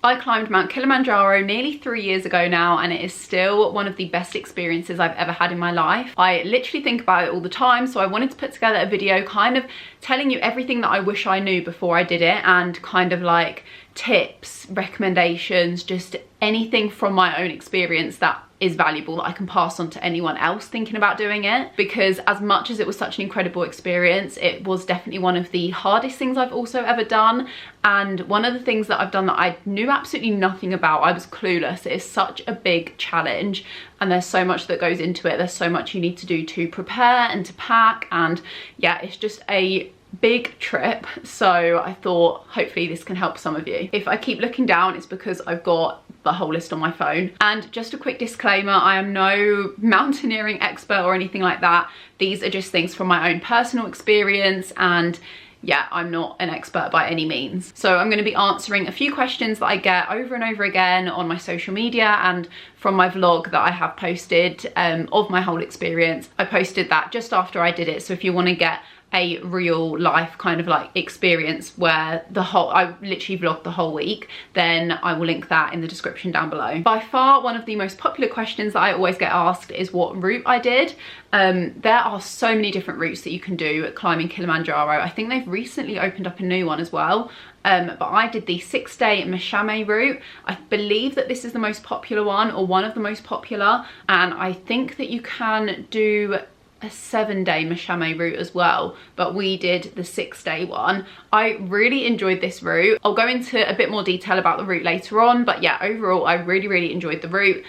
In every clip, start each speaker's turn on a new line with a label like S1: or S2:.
S1: I climbed Mount Kilimanjaro nearly 3 years ago now, and it is still one of the best experiences I've ever had in my life. I literally think about it all the time, so I wanted to put together a video kind of telling you everything that I wish I knew before I did it, and kind of like tips, recommendations, just anything from my own experience that is valuable that I can pass on to anyone else thinking about doing it. Because as much as it was such an incredible experience, it was definitely one of the hardest things I've also ever done, and one of the things that I've done that I knew absolutely nothing about. I was clueless. It is such a big challenge, and there's so much that goes into it. There's so much you need to do to prepare and to pack, and yeah, it's just a big trip. So I thought hopefully this can help some of you. If I keep looking down, it's because I've got the whole list on my phone. And just a quick disclaimer, I am no mountaineering expert or anything like that. These are just things from my own personal experience, and yeah, I'm not an expert by any means. So I'm going to be answering a few questions that I get over and over again on my social media and from my vlog that I have posted of my whole experience. I posted that just after I did it, so if you want to get a real life kind of like experience where I literally vlogged the whole week, then I will link that in the description down below. By far one of the most popular questions that I always get asked is what route I did. There are so many different routes that you can do at climbing Kilimanjaro. I think they've recently opened up a new one as well. But I did the 6-day Mashame route. I believe that this is the most popular one, or one of the most popular, and I think that you can do a 7-day Mashame route as well, but we did the 6-day one. I really enjoyed this route. I'll go into a bit more detail about the route later on, but yeah, overall I really enjoyed the route.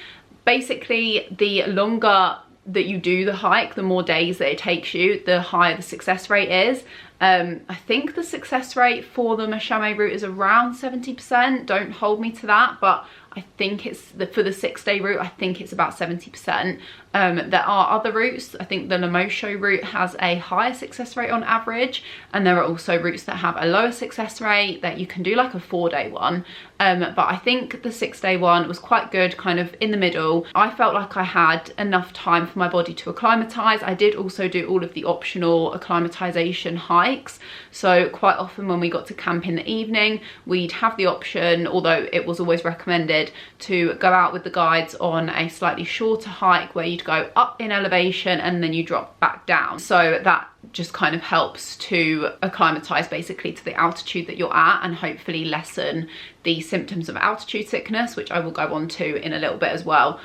S1: Basically, the longer that you do the hike, the more days that it takes you, the higher the success rate is. I think the success rate for the Mashame route is around 70%. Don't hold me to that, but I think it's for the 6-day route, I think it's about 70%. There are other routes. I think the Lemosho route has a higher success rate on average, and there are also routes that have a lower success rate that you can do like a 4-day one. But I think the 6-day one was quite good, kind of in the middle. I felt like I had enough time for my body to acclimatise. I did also do all of the optional acclimatisation hikes. So quite often when we got to camp in the evening, we'd have the option, although it was always recommended, to go out with the guides on a slightly shorter hike where you'd go up in elevation and then you drop back down. So that just kind of helps to acclimatise basically to the altitude that you're at, and hopefully lessen the symptoms of altitude sickness, which I will go on to in a little bit as well.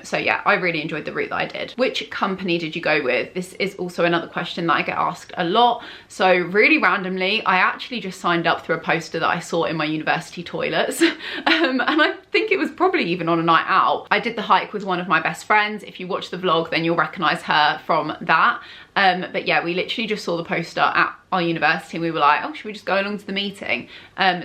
S1: So yeah, I really enjoyed the route that I did. Which company did you go with? This is also another question that I get asked a lot. So really randomly, I actually just signed up through a poster that I saw in my university toilets. And I think it was probably even on a night out. I did the hike with one of my best friends. If you watch the vlog, then you'll recognise her from that. But yeah, we literally just saw the poster at our university and we were like, oh, should we just go along to the meeting?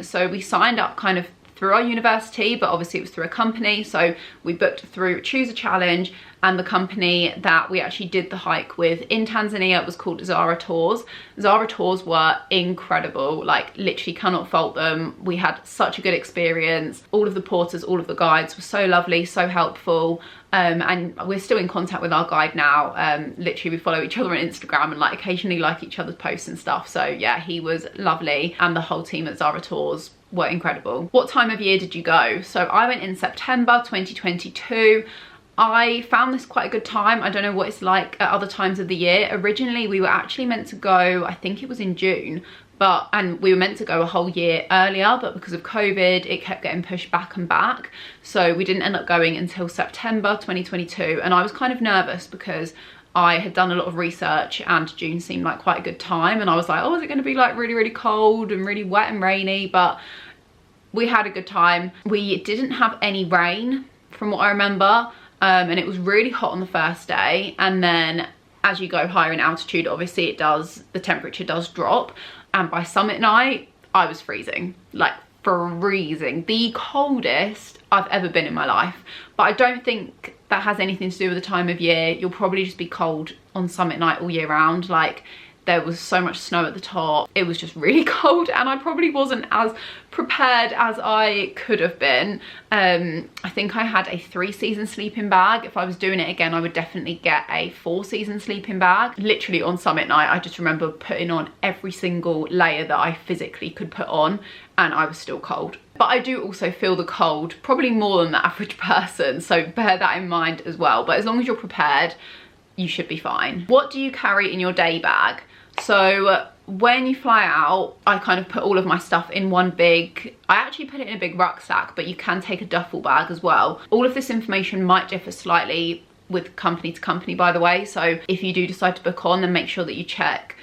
S1: So we signed up kind of through our university, but obviously it was through a company. So we booked through Choose a Challenge, and the company that we actually did the hike with in Tanzania was called Zara Tours. Zara Tours were incredible, like literally cannot fault them. We had such a good experience. All of the porters, all of the guides were so lovely, so helpful. And we're still in contact with our guide now. Literally we follow each other on Instagram and like occasionally like each other's posts and stuff. So yeah, he was lovely, and the whole team at Zara Tours were incredible. What time of year did you go? So I went in September 2022. I found this quite a good time. I don't know what it's like at other times of the year. Originally we were actually meant to go, I think it was in June, and we were meant to go a whole year earlier, but because of COVID, it kept getting pushed back and back. So we didn't end up going until September 2022. And I was kind of nervous because I had done a lot of research and June seemed like quite a good time. And I was like, oh, is it going to be like really cold and really wet and rainy? But we had a good time. We didn't have any rain from what I remember. And it was really hot on the first day. And then as you go higher in altitude, obviously the temperature does drop. And by summit night, I was freezing, like freezing. The coldest I've ever been in my life. But I don't think that has anything to do with the time of year. You'll probably just be cold on summit night all year round. Like, there was so much snow at the top. It was just really cold, and I probably wasn't as prepared as I could have been. I think I had a 3-season sleeping bag. If I was doing it again, I would definitely get a 4-season sleeping bag. Literally on summit night, I just remember putting on every single layer that I physically could put on, and I was still cold. but I do also feel the cold, probably more than the average person, so bear that in mind as well. But as long as you're prepared, you should be fine. What do you carry in your day bag? So when you fly out, I kind of put all of my stuff in one big, I actually put it in a big rucksack, but you can take a duffel bag as well. All of this information might differ slightly with company to company, by the way, so if you do decide to book on, then make sure that you check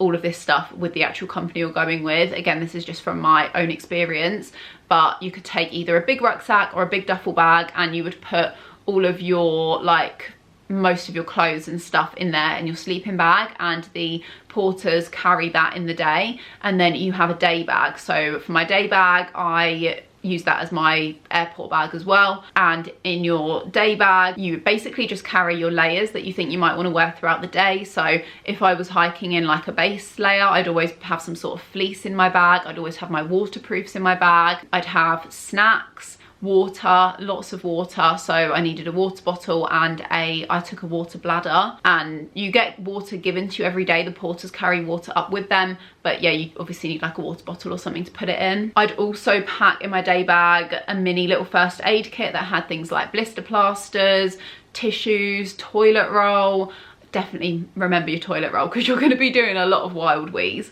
S1: all of this stuff with the actual company you're going with. Again, this is just from my own experience, but you could take either a big rucksack or a big duffel bag, and you would put all of your, like, most of your clothes and stuff in there in your sleeping bag, and the porters carry that in the day, and then you have a day bag. So for my day bag, I use that as my airport bag as well. And in your day bag, you basically just carry your layers that you think you might want to wear throughout the day. So if I was hiking in like a base layer, I'd always have some sort of fleece in my bag. I'd always have my waterproofs in my bag. I'd have snacks, water, lots of water, so I needed a water bottle and I took a water bladder, and you get water given to you every day. The porters carry water up with them, but yeah, you obviously need like a water bottle or something to put it in. I'd also pack in my day bag a mini little first aid kit that had things like blister plasters, tissues, toilet roll. Definitely remember your toilet roll because you're going to be doing a lot of wild wheeze.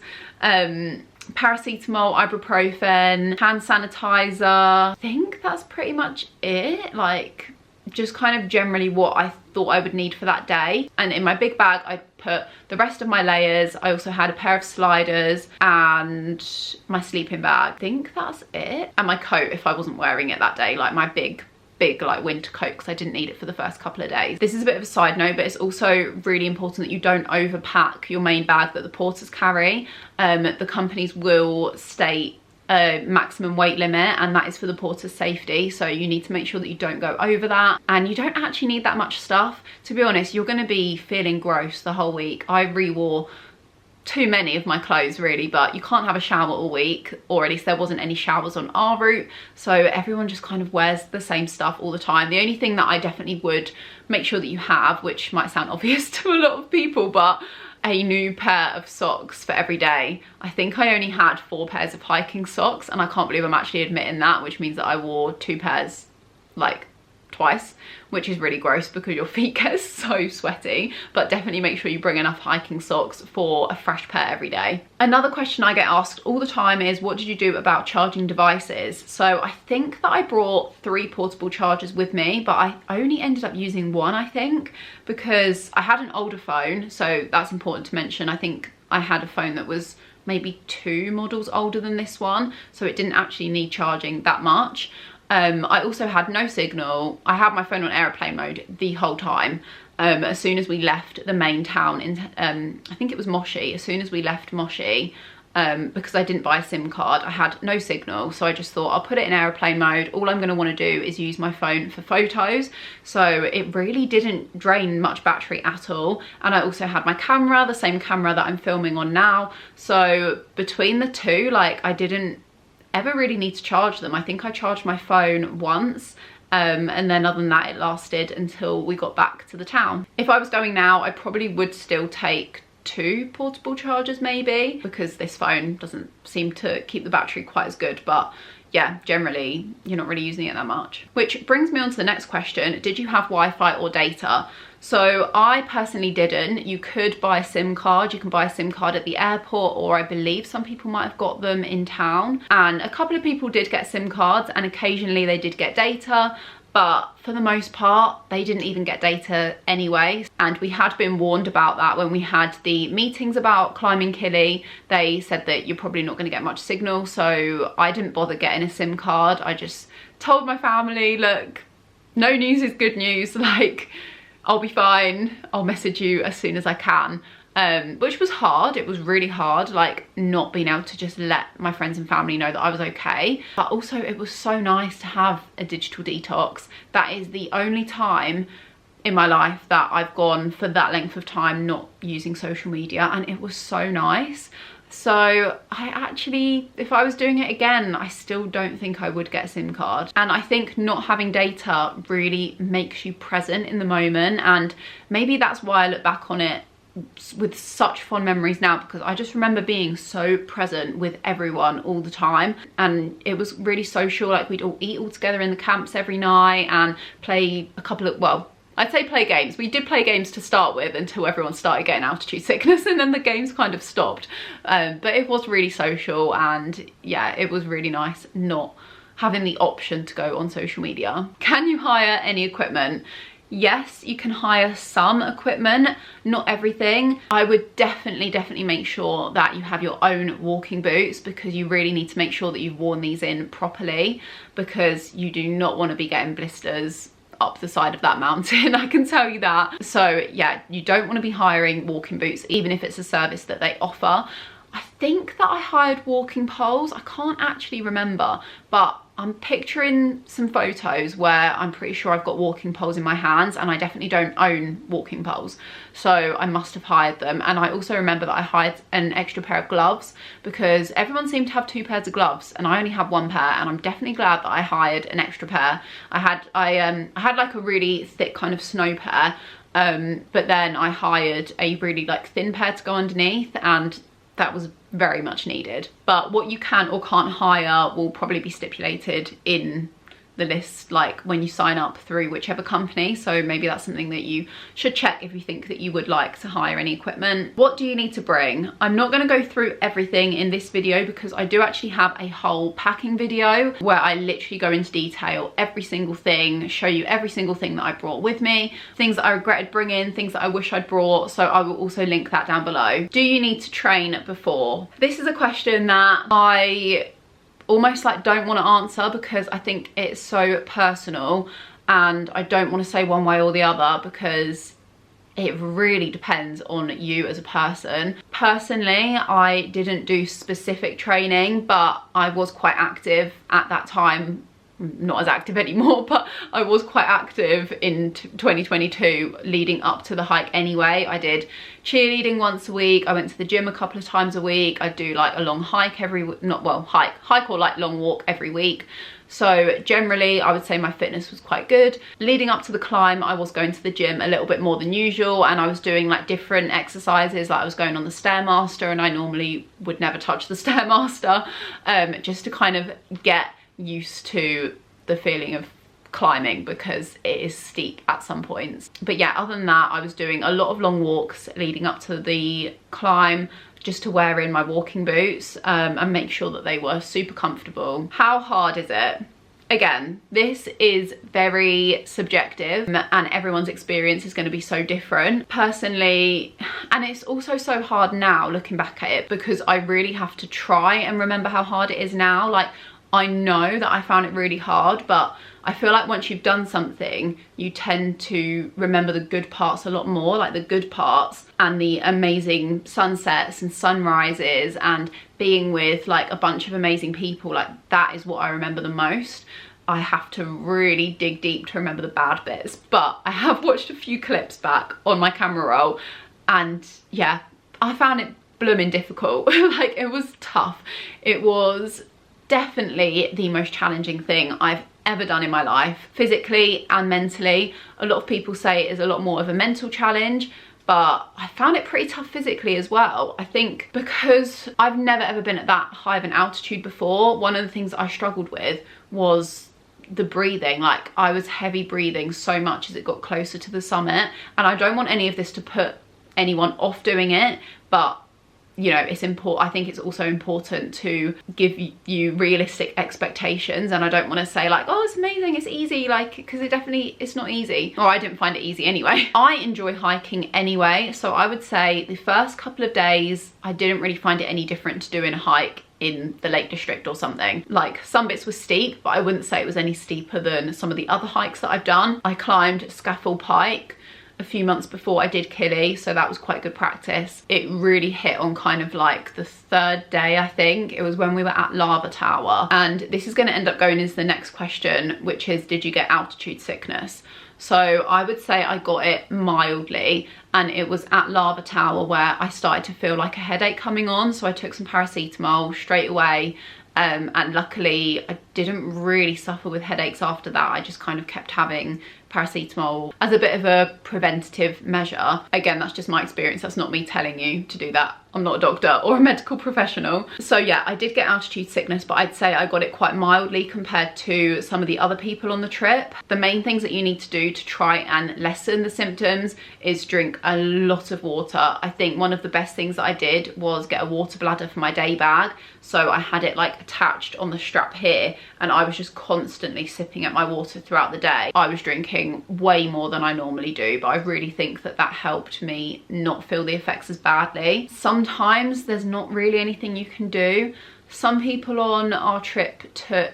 S1: Paracetamol, ibuprofen, hand sanitizer. I think that's pretty much it. Like, just kind of generally what I thought I would need for that day. And in my big bag, I put the rest of my layers. I also had a pair of sliders and my sleeping bag. I think that's it. And my coat if I wasn't wearing it that day, like my big like winter coat, because I didn't need it for the first couple of days. This is a bit of a side note, but it's also really important that you don't overpack your main bag that the porters carry. The companies will state a maximum weight limit, and that is for the porter's safety, so you need to make sure that you don't go over that. And you don't actually need that much stuff. To be honest, you're going to be feeling gross the whole week. I re-wore too many of my clothes really, but you can't have a shower all week, or at least there wasn't any showers on our route, so everyone just kind of wears the same stuff all the time. The only thing that I definitely would make sure that you have, which might sound obvious to a lot of people, but a new pair of socks for every day. I think I only had 4 pairs of hiking socks, and I can't believe I'm actually admitting that, which means that I wore 2 pairs like twice, which is really gross because your feet get so sweaty. But definitely make sure you bring enough hiking socks for a fresh pair every day. Another question I get asked all the time is, what did you do about charging devices? So I think that I brought 3 portable chargers with me, but I only ended up using 1, I think, because I had an older phone, so that's important to mention. I think I had a phone that was maybe 2 models older than this one, so it didn't actually need charging that much. I also had no signal. I had my phone on airplane mode the whole time. As soon as we left the main town in, I think it was Moshi, as soon as we left Moshi, because I didn't buy a SIM card, I had no signal. So I just thought, I'll put it in airplane mode. All I'm gonna wanna do is use my phone for photos. So it really didn't drain much battery at all. And I also had my camera, the same camera that I'm filming on now. So between the two, like, I didn't ever really need to charge them. I think I charged my phone once, and then other than that it lasted until we got back to the town. If I was going now, I probably would still take 2 portable chargers maybe, because this phone doesn't seem to keep the battery quite as good, but yeah, generally you're not really using it that much. Which brings me on to the next question. Did you have Wi-Fi or data? So I personally didn't. You could buy a SIM card. You can buy a SIM card at the airport, or I believe some people might have got them in town. And a couple of people did get SIM cards, and occasionally they did get data, but for the most part, they didn't even get data anyway. And we had been warned about that when we had the meetings about climbing Kili. They said that you're probably not going to get much signal, so I didn't bother getting a SIM card. I just told my family, look, no news is good news, like, I'll be fine, I'll message you as soon as I can. Which was hard. It was really hard, like, not being able to just let my friends and family know that I was okay. But also it was so nice to have a digital detox. That is the only time in my life that I've gone for that length of time not using social media, and it was so nice. So I actually, if I was doing it again, I still don't think I would get a SIM card. And I think not having data really makes you present in the moment, and maybe that's why I look back on it with such fond memories now, because I just remember being so present with everyone all the time, and it was really social. Like, we'd all eat all together in the camps every night and play a couple of, well, I'd say play games. We did play games to start with until everyone started getting altitude sickness, and then the games kind of stopped. But it was really social, and yeah, it was really nice not having the option to go on social media. Can you hire any equipment? Yes, you can hire some equipment, not everything. I would definitely make sure that you have your own walking boots, because you really need to make sure that you've worn these in properly, because you do not want to be getting blisters up the side of that mountain, I can tell you that. So yeah, you don't want to be hiring walking boots, even if it's a service that they offer. I think that I hired walking poles. I can't actually remember, but I'm picturing some photos where I'm pretty sure I've got walking poles in my hands, and I definitely don't own walking poles, so I must have hired them. And I also remember that I hired an extra pair of gloves, because everyone seemed to have 2 pairs of gloves and I only have 1 pair, and I'm definitely glad that I hired an extra pair. I had like a really thick kind of snow pair, but then I hired a really like thin pair to go underneath, and that was very much needed. But what you can or can't hire will probably be stipulated in the list, like when you sign up through whichever company. So maybe that's something that you should check if you think that you would like to hire any equipment. What do you need to bring? I'm not going to go through everything in this video, because I do actually have a whole packing video where I literally go into detail every single thing, show you every single thing that I brought with me, things that I regretted bringing, things that I wish I'd brought. So I will also link that down below. Do you need to train before? This is a question that I almost like don't want to answer, because I think it's so personal, and I don't want to say one way or the other, because it really depends on you as a person. Personally, I didn't do specific training, but I was quite active at that time. Not as active anymore, but I was quite active in 2022 leading up to the hike anyway. I did cheerleading once a week, I went to the gym a couple of times a week, I do like a long hike hike or like long walk every week. So generally I would say my fitness was quite good. Leading up to the climb, I was going to the gym a little bit more than usual, and I was doing like different exercises. Like I was going on the Stairmaster, and I normally would never touch the Stairmaster, just to kind of get used to the feeling of climbing, because it is steep at some points. But yeah, other than that, I was doing a lot of long walks leading up to the climb, just to wear in my walking boots and make sure that they were super comfortable. How hard is it? Again, this is very subjective, and everyone's experience is going to be so different. Personally, and it's also so hard now looking back at it, because I really have to try and remember how hard it is now. Like, I know that I found it really hard, but I feel like once you've done something, you tend to remember the good parts a lot more, like the good parts and the amazing sunsets and sunrises and being with like a bunch of amazing people. Like, that is what I remember the most. I have to really dig deep to remember the bad bits, but I have watched a few clips back on my camera roll, and yeah, I found it blooming difficult. Like, it was tough. It was definitely the most challenging thing I've ever done in my life, physically and mentally. A lot of people say it is a lot more of a mental challenge, but I found it pretty tough physically as well. I think because I've never ever been at that high of an altitude before, one of the things I struggled with was the breathing. Like, I was heavy breathing so much as it got closer to the summit, and I don't want any of this to put anyone off doing it, but you know, it's important. I think it's also important to give you realistic expectations, and I don't want to say like, oh, it's amazing, it's easy, like, because it's not easy, or I didn't find it easy anyway. I enjoy hiking anyway, so I would say the first couple of days I didn't really find it any different to doing a hike in the Lake District or something. Like, some bits were steep, but I wouldn't say it was any steeper than some of the other hikes that I've done. I climbed Scaffold Pike a few months before I did Kili, so that was quite good practice. It really hit on kind of like the 3rd day, I think. It was when we were at Lava Tower, and this is going to end up going into the next question, which is, did you get altitude sickness? So I would say I got it mildly, and it was at Lava Tower where I started to feel like a headache coming on, so I took some paracetamol straight away, and luckily I didn't really suffer with headaches after that. I just kind of kept having paracetamol as a bit of a preventative measure. Again, that's just my experience. That's not me telling you to do that. I'm not a doctor or a medical professional. So yeah, I did get altitude sickness, but I'd say I got it quite mildly compared to some of the other people on the trip. The main things that you need to do to try and lessen the symptoms is drink a lot of water. I think one of the best things that I did was get a water bladder for my day bag. So I had it like attached on the strap here, and I was just constantly sipping at my water throughout the day. I was drinking way more than I normally do, but I really think that that helped me not feel the effects as badly. Sometimes there's not really anything you can do. Some people on our trip took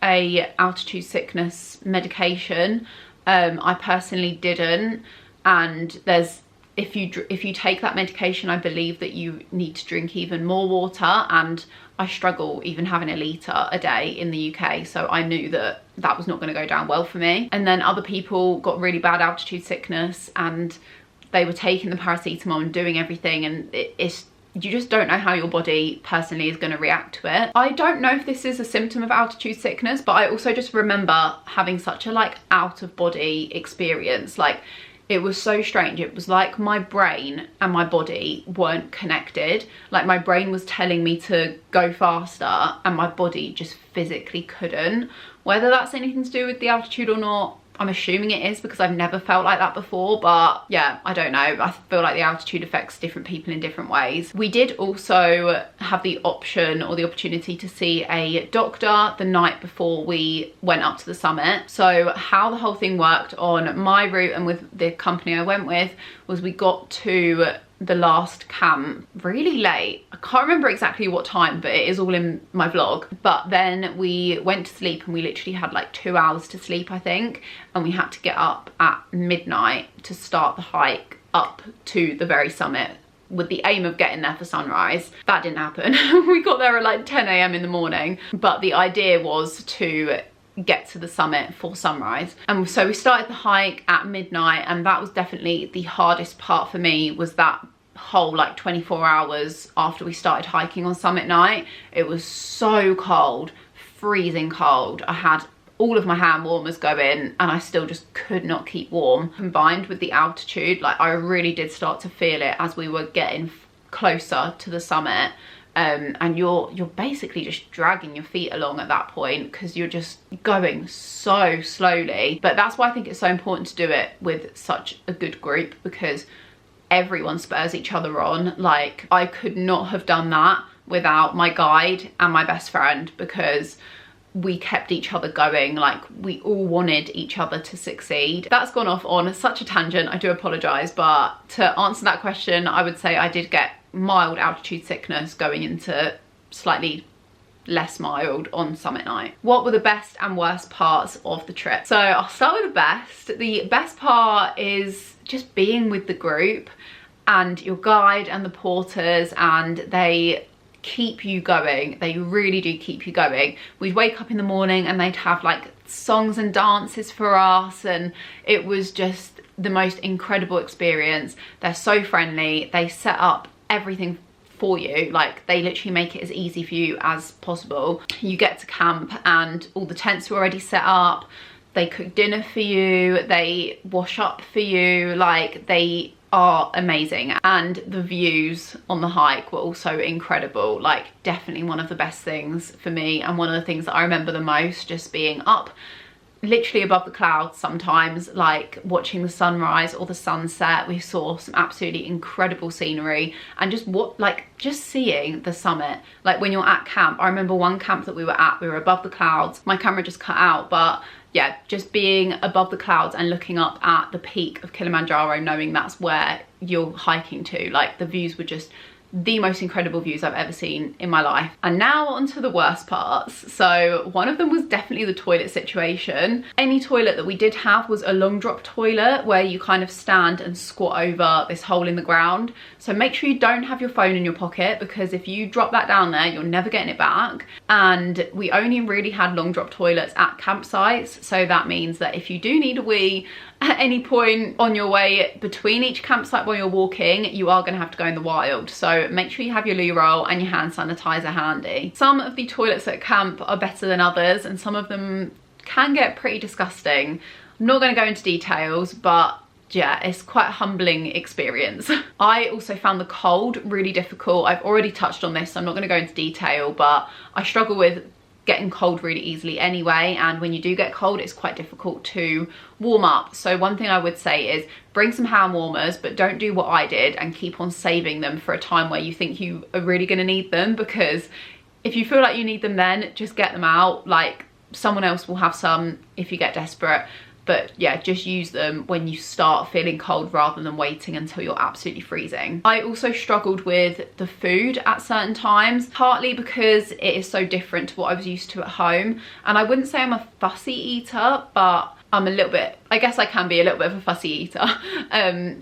S1: a altitude sickness medication. I personally didn't, and if you take that medication, I believe that you need to drink even more water, and I struggle even having a litre a day in the UK, so I knew that that was not going to go down well for me. And then other people got really bad altitude sickness and they were taking the paracetamol and doing everything, and you just don't know how your body personally is going to react to it. I don't know if this is a symptom of altitude sickness, but I also just remember having such a like out of body experience. Like, it was so strange. It was like my brain and my body weren't connected. Like, my brain was telling me to go faster and my body just physically couldn't. Whether that's anything to do with the altitude or not, I'm assuming it is, because I've never felt like that before. But yeah, I don't know. I feel like the altitude affects different people in different ways. We did also have the option or the opportunity to see a doctor the night before we went up to the summit. So how the whole thing worked on my route and with the company I went with was we got to the last camp really late. I can't remember exactly what time, but it is all in my vlog. But then we went to sleep and we literally had like 2 hours to sleep, I think, and we had to get up at midnight to start the hike up to the very summit with the aim of getting there for sunrise. That didn't happen. We got there at like 10 AM in the morning, but the idea was to get to the summit for sunrise. And so we started the hike at midnight, and that was definitely the hardest part for me, was that whole like 24 hours after we started hiking on summit night. It was so cold, freezing cold. I had all of my hand warmers going and I still just could not keep warm. Combined with the altitude, like, I really did start to feel it as we were getting closer to the summit. And you're basically just dragging your feet along at that point because you're just going so slowly. But that's why I think it's so important to do it with such a good group, because everyone spurs each other on. Like, I could not have done that without my guide and my best friend, because we kept each other going. Like, we all wanted each other to succeed. That's gone off on such a tangent, I do apologise, but to answer that question, I would say I did get mild altitude sickness going into slightly less mild on summit night. What were the best and worst parts of the trip? So I'll start with the best. The best part is just being with the group and your guide and the porters, and they keep you going. They really do keep you going. We'd wake up in the morning and they'd have like songs and dances for us, and it was just the most incredible experience. They're so friendly. They set up everything for you. Like, they literally make it as easy for you as possible. You get to camp and all the tents are already set up. They cook dinner for you. They wash up for you. Like, they are amazing. And the views on the hike were also incredible. Like, definitely one of the best things for me, and one of the things that I remember the most, just being up literally above the clouds sometimes, like watching the sunrise or the sunset. We saw some absolutely incredible scenery, and just seeing the summit. Like, when you're at camp, I remember one camp that we were at, we were above the clouds. My camera just cut out, but yeah, just being above the clouds and looking up at the peak of Kilimanjaro, knowing that's where you're hiking to. Like, the views were just the most incredible views I've ever seen in my life. And now on to the worst parts. So one of them was definitely the toilet situation. Any toilet that we did have was a long drop toilet where you kind of stand and squat over this hole in the ground. So make sure you don't have your phone in your pocket, because if you drop that down there, you're never getting it back. And we only really had long drop toilets at campsites. So that means that if you do need a wee at any point on your way between each campsite while you're walking, you are going to have to go in the wild. So so make sure you have your loo roll and your hand sanitizer handy. Some of the toilets at camp are better than others, and some of them can get pretty disgusting. I'm not going to go into details, but yeah, it's quite a humbling experience. I also found the cold really difficult. I've already touched on this, so I'm not going to go into detail, but I struggle with getting cold really easily anyway, and when you do get cold, it's quite difficult to warm up. So one thing I would say is bring some hand warmers, but don't do what I did and keep on saving them for a time where you think you are really going to need them, because if you feel like you need them then, just get them out. Like, someone else will have some if you get desperate. But yeah, just use them when you start feeling cold rather than waiting until you're absolutely freezing. I also struggled with the food at certain times, partly because it is so different to what I was used to at home. And I wouldn't say I'm a fussy eater, but I'm a little bit, I guess I can be a little bit of a fussy eater.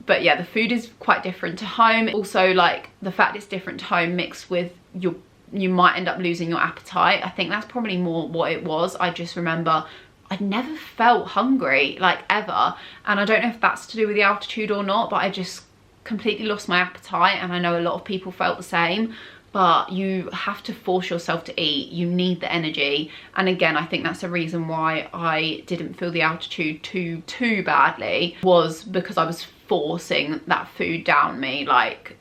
S1: But yeah, the food is quite different to home. Also, like, the fact it's different to home mixed with you might end up losing your appetite. I think that's probably more what it was. I just remember I'd never felt hungry, like, ever. And I don't know if that's to do with the altitude or not, but I just completely lost my appetite, and I know a lot of people felt the same. But you have to force yourself to eat. You need the energy. And again, I think that's the reason why I didn't feel the altitude too badly, was because I was forcing that food down me. Like,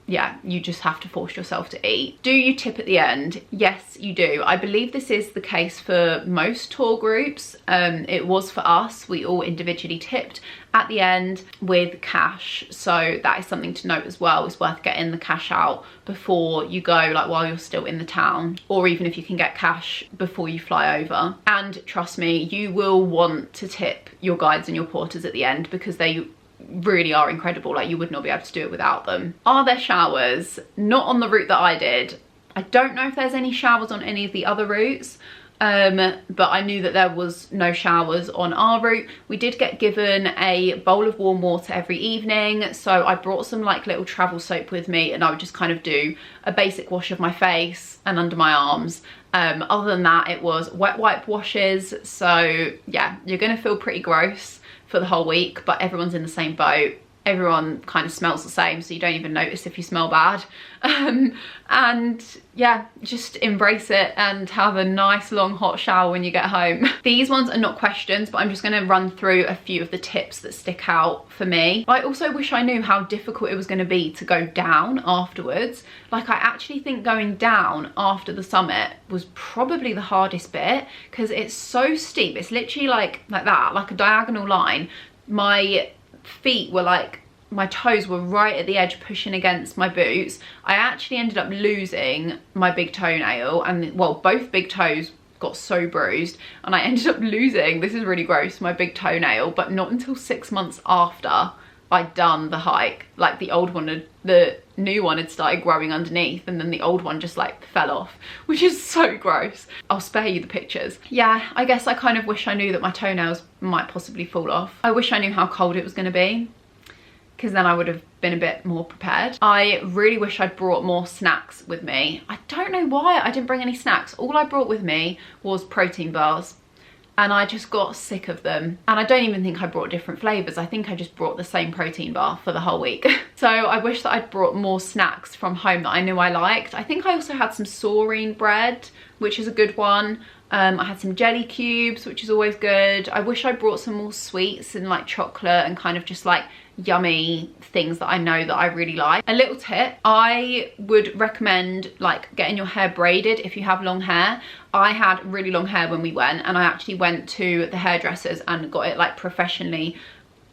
S1: yeah, you just have to force yourself to eat. Do you tip at the end? Yes, you do. I believe this is the case for most tour groups. It was for us. We all individually tipped at the end with cash. So that is something to note as well. It's worth getting the cash out before you go, like while you're still in the town, or even if you can get cash before you fly over. And trust me, you will want to tip your guides and your porters at the end, because they really are incredible. Like, you would not be able to do it without them. Are there showers? Not on the route that I did. I don't know if there's any showers on any of the other routes, but I knew that there was no showers on our route. We did get given a bowl of warm water every evening, so I brought some like little travel soap with me, and I would just kind of do a basic wash of my face and under my arms. Other than that, it was wet wipe washes. So yeah, you're gonna feel pretty gross for the whole week, but everyone's in the same boat. Everyone kind of smells the same, so you don't even notice if you smell bad. And yeah, just embrace it and have a nice long hot shower when you get home. These ones are not questions, but I'm just going to run through a few of the tips that stick out for me. I also wish I knew how difficult it was going to be to go down afterwards. Like, I actually think going down after the summit was probably the hardest bit, because it's so steep. It's literally like that, like a diagonal line. My feet were like, my toes were right at the edge pushing against my boots. I actually ended up losing my big toenail, and well, both big toes got so bruised, and I ended up losing, this is really gross, my big toenail, but not until 6 months after I'd done the hike. Like, the new one had started growing underneath, and then the old one just like fell off, which is so gross. I'll spare you the pictures. Yeah, I guess I kind of wish I knew that my toenails might possibly fall off. I wish I knew how cold it was going to be, because then I would have been a bit more prepared. I really wish I'd brought more snacks with me. I don't know why I didn't bring any snacks. All I brought with me was protein bars, and I just got sick of them. And I don't even think I brought different flavors. I think I just brought the same protein bar for the whole week. So I wish that I'd brought more snacks from home that I knew I liked. I think I also had some saurine bread, which is a good one. I had some jelly cubes, which is always good. I wish I brought some more sweets and like chocolate and kind of just like yummy things that I know that I really like. A little tip, I would recommend like getting your hair braided if you have long hair. I had really long hair when we went, and I actually went to the hairdressers and got it like professionally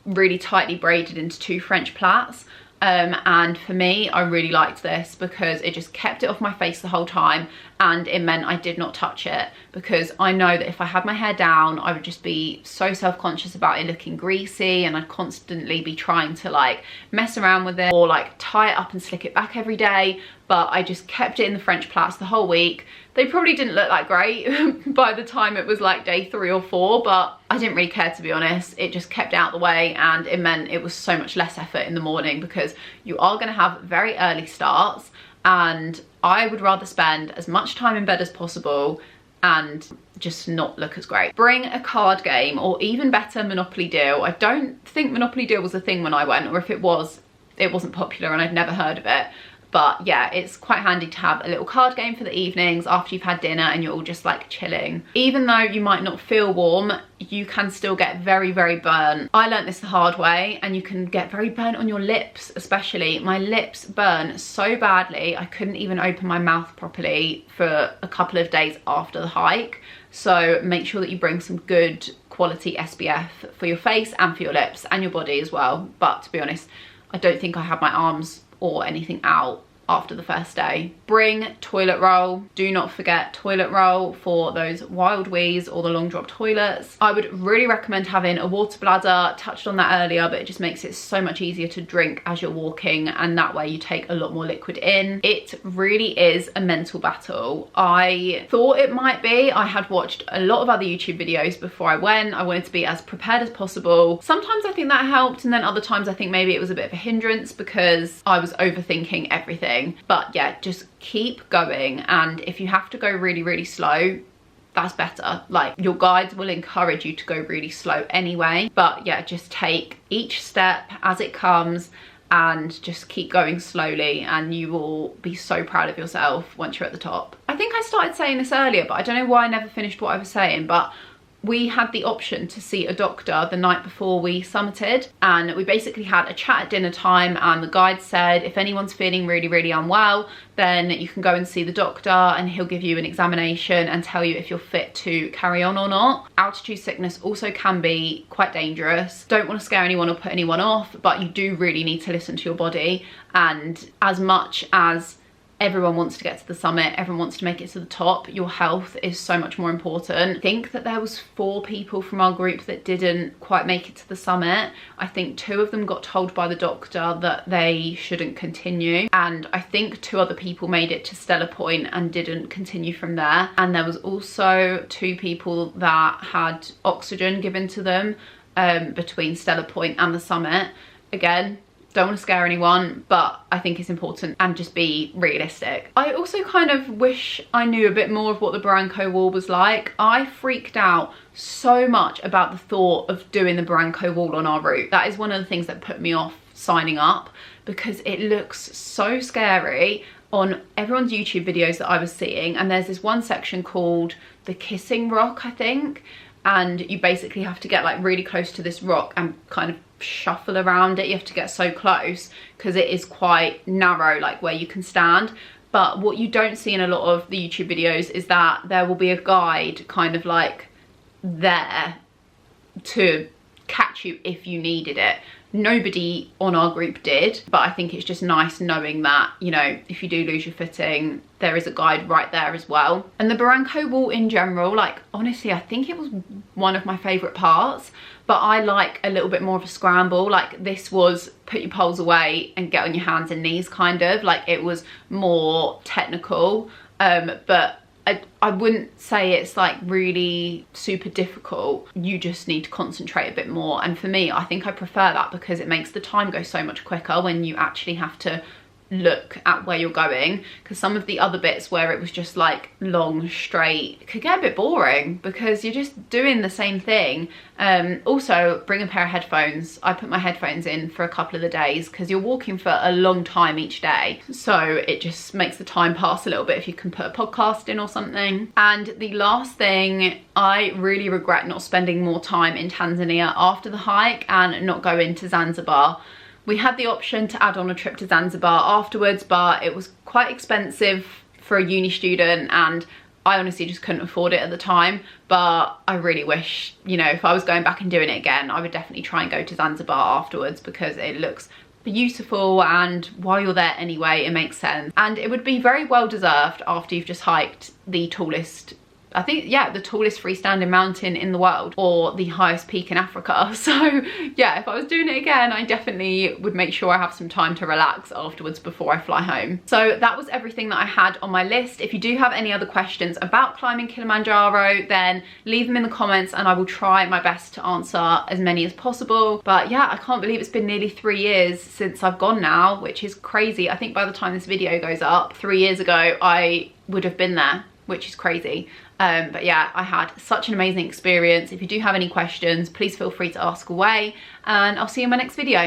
S1: really tightly braided into 2 French plaits. And for me, I really liked this because it just kept it off my face the whole time, and it meant I did not touch it, because I know that if I had my hair down, I would just be so self-conscious about it looking greasy, and I'd constantly be trying to like mess around with it or like tie it up and slick it back every day. But I just kept it in the French plaits the whole week. They probably didn't look that great by the time it was like day 3 or 4, but I didn't really care, to be honest. It just kept it out the way, and it meant it was so much less effort in the morning, because you are going to have very early starts, and I would rather spend as much time in bed as possible and just not look as great. Bring a card game, or even better, Monopoly Deal. I don't think Monopoly Deal was a thing when I went, or if it was, it wasn't popular and I'd never heard of it. But yeah, it's quite handy to have a little card game for the evenings after you've had dinner and you're all just like chilling. Even though you might not feel warm, you can still get very, very burnt. I learnt this the hard way, and you can get very burnt on your lips especially. My lips burn so badly, I couldn't even open my mouth properly for a couple of days after the hike. So make sure that you bring some good quality SPF for your face and for your lips and your body as well. But to be honest, I don't think I had my arms or anything out after the first day. Bring toilet roll. Do not forget toilet roll for those wild wheeze or the long drop toilets. I would really recommend having a water bladder. Touched on that earlier, but it just makes it so much easier to drink as you're walking, and that way you take a lot more liquid in. It really is a mental battle. I thought it might be. I had watched a lot of other YouTube videos before I went. I wanted to be as prepared as possible. Sometimes I think that helped, and then other times I think maybe it was a bit of a hindrance because I was overthinking everything. But yeah, just keep going, and if you have to go really, really slow, that's better. Like, your guides will encourage you to go really slow anyway, but yeah, just take each step as it comes and just keep going slowly, and you will be so proud of yourself once you're at the top. I think I started saying this earlier, but I don't know why I never finished what I was saying, but we had the option to see a doctor the night before we summited, and we basically had a chat at dinner time, and the guide said if anyone's feeling really, really unwell, then you can go and see the doctor and he'll give you an examination and tell you if you're fit to carry on or not. Altitude sickness also can be quite dangerous. Don't want to scare anyone or put anyone off, but you do really need to listen to your body, and as much as everyone wants to get to the summit, everyone wants to make it to the top, your health is so much more important. I think that there was 4 people from our group that didn't quite make it to the summit. I think 2 of them got told by the doctor that they shouldn't continue, and I think 2 other people made it to Stella Point and didn't continue from there. And there was also 2 people that had oxygen given to them between Stella Point and the summit. Again, don't want to scare anyone, but I think it's important, and just be realistic. I also kind of wish I knew a bit more of what the Barranco Wall was like. I freaked out so much about the thought of doing the Barranco Wall on our route. That is one of the things that put me off signing up, because it looks so scary on everyone's YouTube videos that I was seeing. And there's this one section called the Kissing Rock, I think, and you basically have to get like really close to this rock and kind of shuffle around it. You have to get so close because it is quite narrow, like where you can stand. But what you don't see in a lot of the YouTube videos is that there will be a guide kind of like there to catch you if you needed it. Nobody on our group did, but I think it's just nice knowing that, you know, if you do lose your footing, there is a guide right there as well. And the Barranco Wall in general, like, honestly, I think it was one of my favourite parts, but I like a little bit more of a scramble. Like, this was put your poles away and get on your hands and knees, kind of. Like, it was more technical, but I wouldn't say it's like really super difficult. You just need to concentrate a bit more, and for me, I think I prefer that because it makes the time go so much quicker when you actually have to look at where you're going. Because some of the other bits where it was just like long straight, it could get a bit boring because you're just doing the same thing. Also, bring a pair of headphones. I put my headphones in for a couple of the days because you're walking for a long time each day, so it just makes the time pass a little bit if you can put a podcast in or something. And the last thing, I really regret not spending more time in Tanzania after the hike and not going to Zanzibar. We had the option to add on a trip to Zanzibar afterwards, but it was quite expensive for a uni student, and I honestly just couldn't afford it at the time. But I really wish, you know, if I was going back and doing it again, I would definitely try and go to Zanzibar afterwards because it looks beautiful, and while you're there anyway, it makes sense. And it would be very well deserved after you've just hiked the tallest, I think, yeah, the tallest freestanding mountain in the world, or the highest peak in Africa. So yeah, if I was doing it again, I definitely would make sure I have some time to relax afterwards before I fly home. So that was everything that I had on my list. If you do have any other questions about climbing Kilimanjaro, then leave them in the comments and I will try my best to answer as many as possible. But yeah, I can't believe it's been nearly 3 years since I've gone now, which is crazy. I think by the time this video goes up, 3 years ago, I would have been there, which is crazy. But yeah, I had such an amazing experience. If you do have any questions, please feel free to ask away, and I'll see you in my next video.